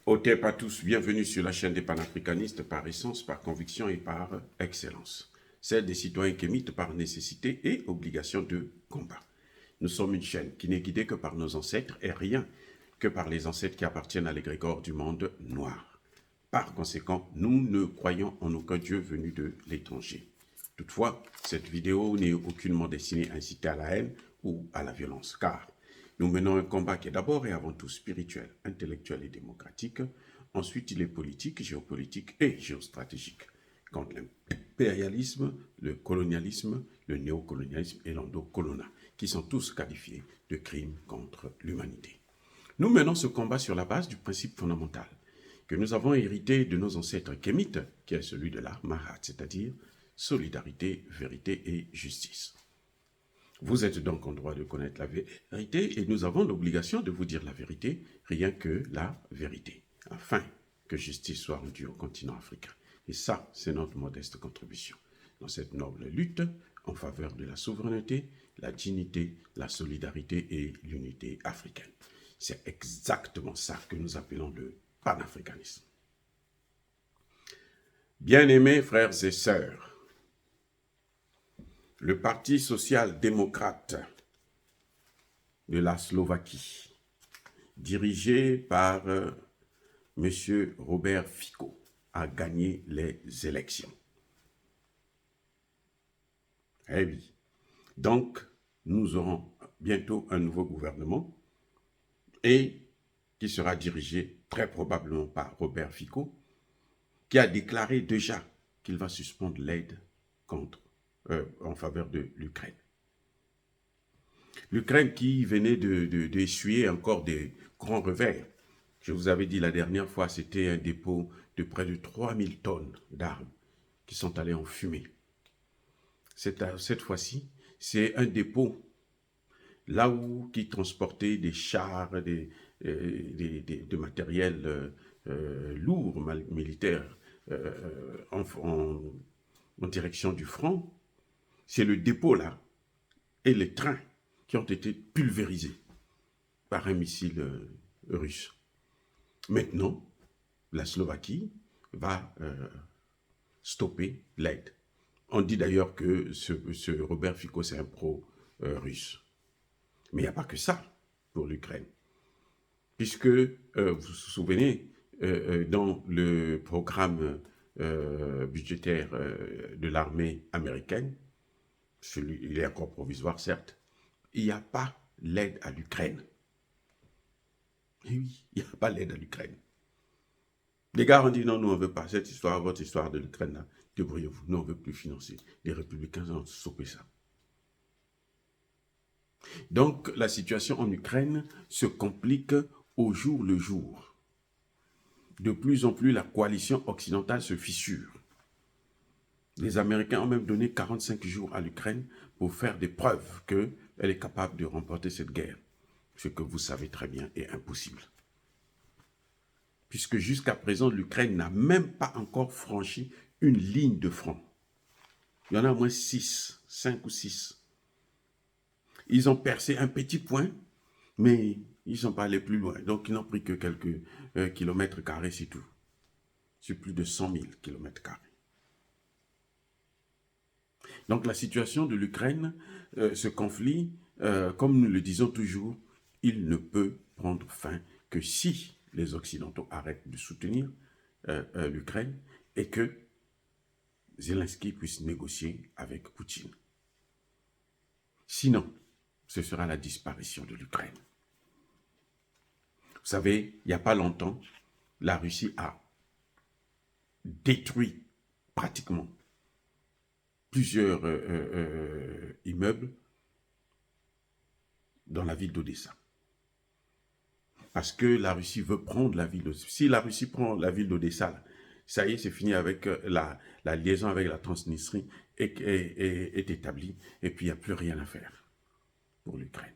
Otep à tous, bienvenue sur la chaîne des panafricanistes par essence, par conviction et par excellence. Celle des citoyens kémites par nécessité et obligation de combat. Nous sommes une chaîne qui n'est guidée que par nos ancêtres et rien que par les ancêtres qui appartiennent à l'égrégore du monde noir. Par conséquent, nous ne croyons en aucun Dieu venu de l'étranger. Toutefois, cette vidéo n'est aucunement destinée à inciter à la haine ou à la violence, car nous menons un combat qui est d'abord et avant tout spirituel, intellectuel et démocratique. Ensuite, il est politique, géopolitique et géostratégique. Contre l'impérialisme, le colonialisme, le néocolonialisme et l'endocoloniat, qui sont tous qualifiés de crimes contre l'humanité. Nous menons ce combat sur la base du principe fondamental que nous avons hérité de nos ancêtres kémites, qui est celui de la Mahat, c'est-à-dire solidarité, vérité et justice. Vous êtes donc en droit de connaître la vérité et nous avons l'obligation de vous dire la vérité, rien que la vérité, afin que justice soit rendue au continent africain. Et ça, c'est notre modeste contribution dans cette noble lutte en faveur de la souveraineté, la dignité, la solidarité et l'unité africaine. C'est exactement ça que nous appelons le panafricanisme. Bien-aimés frères et sœurs, le Parti social-démocrate de la Slovaquie, dirigé par M. Robert Fico, a gagné les élections. Eh oui. Donc, nous aurons bientôt un nouveau gouvernement et qui sera dirigé très probablement par Robert Fico, qui a déclaré déjà qu'il va suspendre l'aide en faveur de l'Ukraine. L'Ukraine qui venait d'essuyer encore des grands revers. Je vous avais dit la dernière fois, c'était un dépôt de près de 3000 tonnes d'armes qui sont allées en fumée. Cette fois-ci, c'est un dépôt là où qui transportait des chars, de matériel lourd, militaire, en direction du front. C'est le dépôt là et les trains qui ont été pulvérisés par un missile russe. Maintenant, la Slovaquie va stopper l'aide. On dit d'ailleurs que ce Robert Fico, c'est un pro-russe. Mais il n'y a pas que ça pour l'Ukraine. Puisque, vous vous souvenez, dans le programme budgétaire de l'armée américaine, il est encore provisoire certes, il n'y a pas l'aide à l'Ukraine. Oui, il n'y a pas l'aide à l'Ukraine. Les gars ont dit non, nous on ne veut pas cette histoire, votre histoire de l'Ukraine là, débrouillez-vous, nous on ne veut plus financer. Les républicains ont stoppé ça. Donc la situation en Ukraine se complique au jour le jour. De plus en plus, la coalition occidentale se fissure. Les Américains ont même donné 45 jours à l'Ukraine pour faire des preuves qu'elle est capable de remporter cette guerre. Ce que vous savez très bien est impossible. Puisque jusqu'à présent, l'Ukraine n'a même pas encore franchi une ligne de front. Il y en a au moins 5 ou 6. Ils ont percé un petit point, mais ils ne sont pas allés plus loin. Donc, ils n'ont pris que quelques kilomètres carrés, c'est tout. C'est plus de 100 000 kilomètres carrés. Donc, la situation de l'Ukraine, ce conflit, comme nous le disons toujours, il ne peut prendre fin que si les Occidentaux arrêtent de soutenir l'Ukraine et que Zelensky puisse négocier avec Poutine. Sinon, ce sera la disparition de l'Ukraine. Vous savez, il n'y a pas longtemps, la Russie a détruit pratiquement plusieurs immeubles dans la ville d'Odessa. Parce que la Russie veut prendre la ville d'Odessa. Si la Russie prend la ville d'Odessa, ça y est, c'est fini avec la liaison avec la Transnistrie est établie. Et puis, il n'y a plus rien à faire pour l'Ukraine.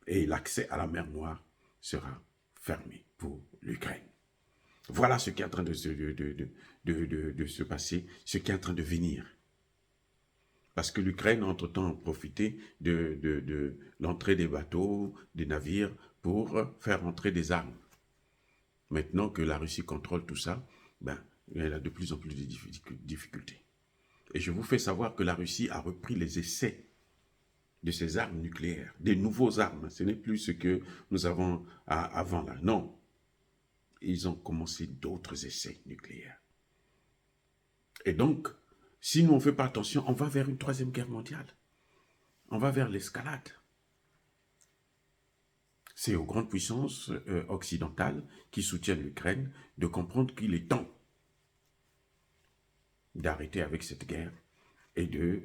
Et l'accès à la mer Noire sera fermé pour l'Ukraine. Voilà ce qui est en train de se passer, ce qui est en train de venir. Parce que l'Ukraine, entre-temps, a profité de l'entrée des bateaux, des navires, pour faire entrer des armes. Maintenant que la Russie contrôle tout ça, ben, elle a de plus en plus de difficultés. Et je vous fais savoir que la Russie a repris les essais de ces armes nucléaires, des nouveaux armes. Ce n'est plus ce que nous avons avant là. Non, ils ont commencé d'autres essais nucléaires. Et donc, si nous on ne fait pas attention, on va vers une troisième guerre mondiale. On va vers l'escalade. C'est aux grandes puissances occidentales qui soutiennent l'Ukraine de comprendre qu'il est temps d'arrêter avec cette guerre et de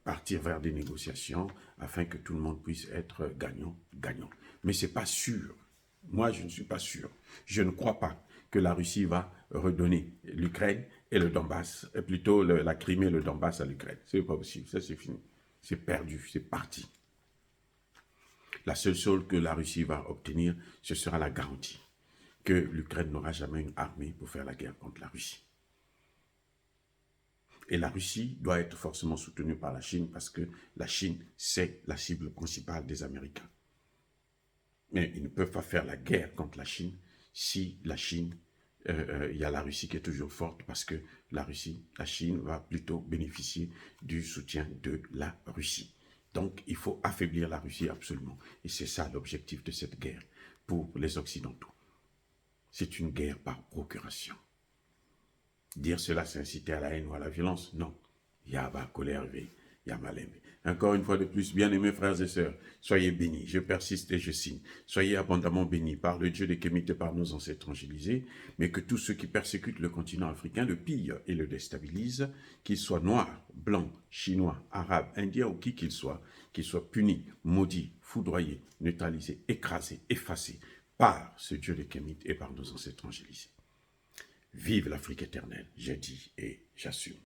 partir vers des négociations afin que tout le monde puisse être gagnant. Mais ce n'est pas sûr. Moi, je ne suis pas sûr. Je ne crois pas que la Russie va redonner l'Ukraine et le Donbass, plutôt la Crimée et le Donbass à l'Ukraine. Ce n'est pas possible. Ça, c'est fini. C'est perdu. C'est parti. La seule chose que la Russie va obtenir, ce sera la garantie que l'Ukraine n'aura jamais une armée pour faire la guerre contre la Russie. Et la Russie doit être forcément soutenue par la Chine parce que la Chine, c'est la cible principale des Américains. Mais ils ne peuvent pas faire la guerre contre la Chine si la Chine, il y a la Russie qui est toujours forte parce que la Chine va plutôt bénéficier du soutien de la Russie. Donc, il faut affaiblir la Russie absolument. Et c'est ça l'objectif de cette guerre pour les Occidentaux. C'est une guerre par procuration. Dire cela, c'est inciter à la haine ou à la violence? Non. Il y a colère, il y a mal. Encore une fois de plus, bien-aimés frères et sœurs, soyez bénis, je persiste et je signe. Soyez abondamment bénis par le Dieu des Kémites et par nos ancêtres angélisés, mais que tous ceux qui persécutent le continent africain le pillent et le déstabilisent, qu'ils soient noirs, blancs, chinois, arabes, indiens ou qui qu'ils soient punis, maudits, foudroyés, neutralisés, écrasés, effacés par ce Dieu des Kémites et par nos ancêtres angélisés. Vive l'Afrique éternelle, j'ai dit et j'assume.